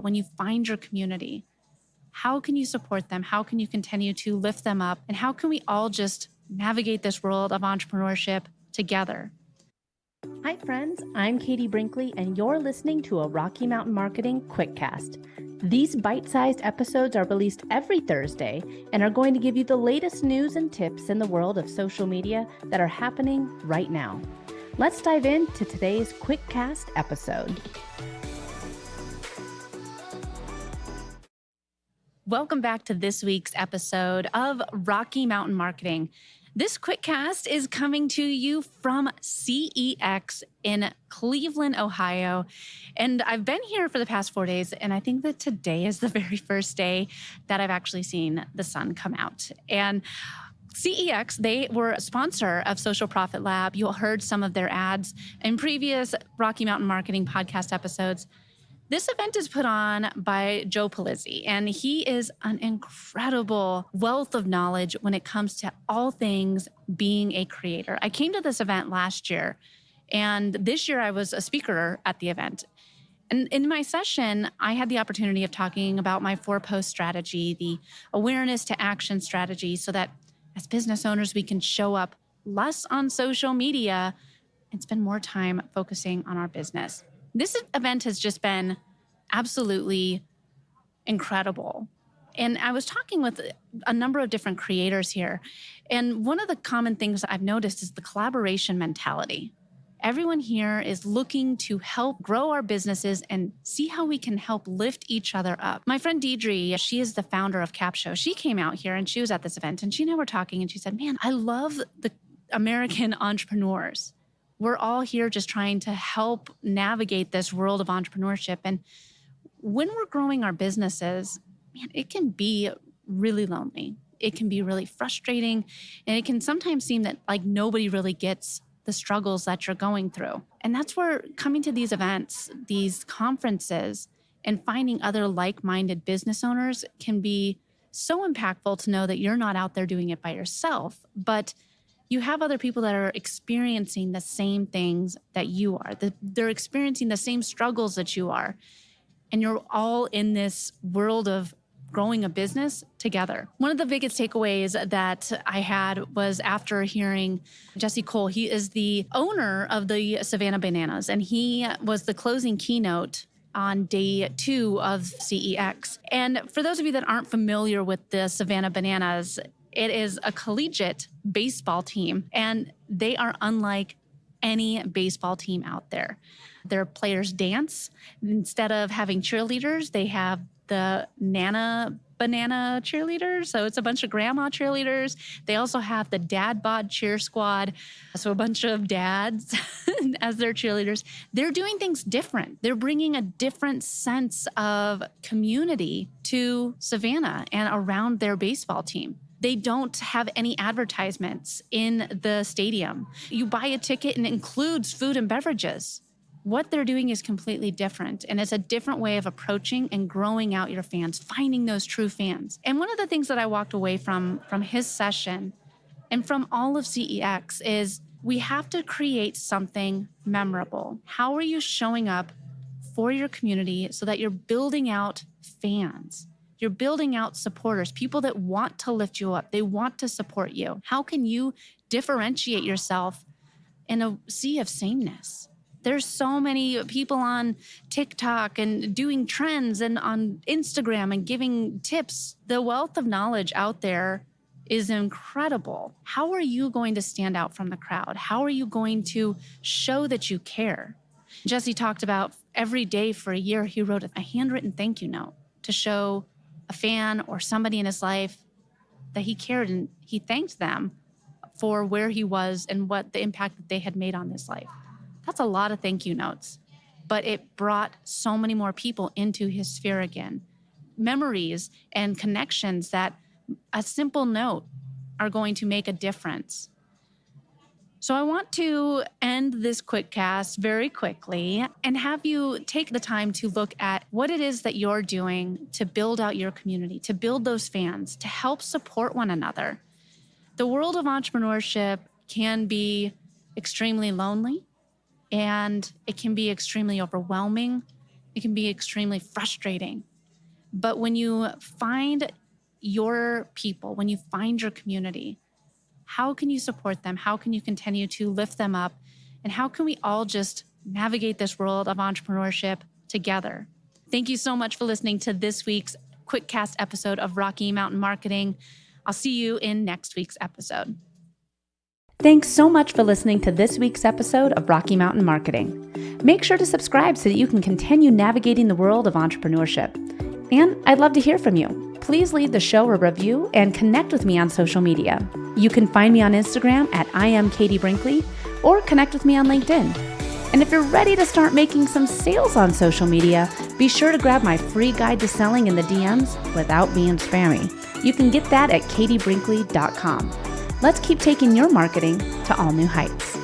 When you find your community, how can you support them? How can you continue to lift them up? And how can we all just navigate this world of entrepreneurship together? Hi, friends. I'm Katie Brinkley, and you're listening to a Rocky Mountain Marketing Quickcast. These bite-sized episodes are released every Thursday and are going to give you the latest news and tips in the world of social media that are happening right now. Let's dive into today's Quickcast episode. Welcome back to this week's episode of Rocky Mountain Marketing. This Quickcast is coming to you from CEX in Cleveland, Ohio. And I've been here for the past 4 days, and I think that today is the very first day that I've actually seen the sun come out. And CEX, they were a sponsor of Social Profit Lab. You heard some of their ads in previous Rocky Mountain Marketing podcast episodes. This event is put on by Joe Palizzi, and he is an incredible wealth of knowledge when it comes to all things being a creator. I came to this event last year, and this year I was a speaker at the event. And in my session, I had the opportunity of talking about my 4-post strategy, the awareness to action strategy, so that as business owners, we can show up less on social media and spend more time focusing on our business. This event has just been absolutely incredible. And I was talking with a number of different creators here. And one of the common things I've noticed is the collaboration mentality. Everyone here is looking to help grow our businesses and see how we can help lift each other up. My friend Deidre, she is the founder of CapShow. She came out here and she was at this event and she and I were talking and she said, man, I love the American entrepreneurs. We're all here just trying to help navigate this world of entrepreneurship. And when we're growing our businesses, man, it can be really lonely. It can be really frustrating. And it can sometimes seem that like nobody really gets the struggles that you're going through. And that's where coming to these events, these conferences, and finding other like-minded business owners can be so impactful to know that you're not out there doing it by yourself, but you have other people that are experiencing the same things that you are. They're experiencing the same struggles that you are. And you're all in this world of growing a business together. One of the biggest takeaways that I had was after hearing Jesse Cole. He is the owner of the Savannah Bananas, and he was the closing keynote on day 2 of CEX. And for those of you that aren't familiar with the Savannah Bananas, it is a collegiate baseball team, and they are unlike any baseball team out there. Their players dance. Instead of having cheerleaders, they have the Nana Banana cheerleaders. So it's a bunch of grandma cheerleaders. They also have the dad bod cheer squad. So a bunch of dads as their cheerleaders. They're doing things different. They're bringing a different sense of community to Savannah and around their baseball team. They don't have any advertisements in the stadium. You buy a ticket and it includes food and beverages. What they're doing is completely different, and it's a different way of approaching and growing out your fans, finding those true fans. And one of the things that I walked away from his session and from all of CEX is we have to create something memorable. How are you showing up for your community so that you're building out fans? You're building out supporters, people that want to lift you up. They want to support you. How can you differentiate yourself in a sea of sameness? There's so many people on TikTok and doing trends and on Instagram and giving tips. The wealth of knowledge out there is incredible. How are you going to stand out from the crowd? How are you going to show that you care? Jesse talked about every day for a year, he wrote a handwritten thank you note to show a fan or somebody in his life that he cared, and he thanked them for where he was and what the impact that they had made on his life. That's a lot of thank you notes, but it brought so many more people into his sphere again. Memories and connections that a simple note are going to make a difference. So I want to end this Quickcast very quickly and have you take the time to look at what it is that you're doing to build out your community, to build those fans, to help support one another. The world of entrepreneurship can be extremely lonely, and it can be extremely overwhelming. It can be extremely frustrating. But when you find your people, when you find your community, how can you support them? How can you continue to lift them up? And how can we all just navigate this world of entrepreneurship together? Thank you so much for listening to this week's Quickcast episode of Rocky Mountain Marketing. I'll see you in next week's episode. Thanks so much for listening to this week's episode of Rocky Mountain Marketing. Make sure to subscribe so that you can continue navigating the world of entrepreneurship. And I'd love to hear from you. Please leave the show a review and connect with me on social media. You can find me on Instagram at I am Katie Brinkley or connect with me on LinkedIn. And if you're ready to start making some sales on social media, be sure to grab my free guide to selling in the DMs without being spammy. You can get that at katiebrinkley.com. Let's keep taking your marketing to all new heights.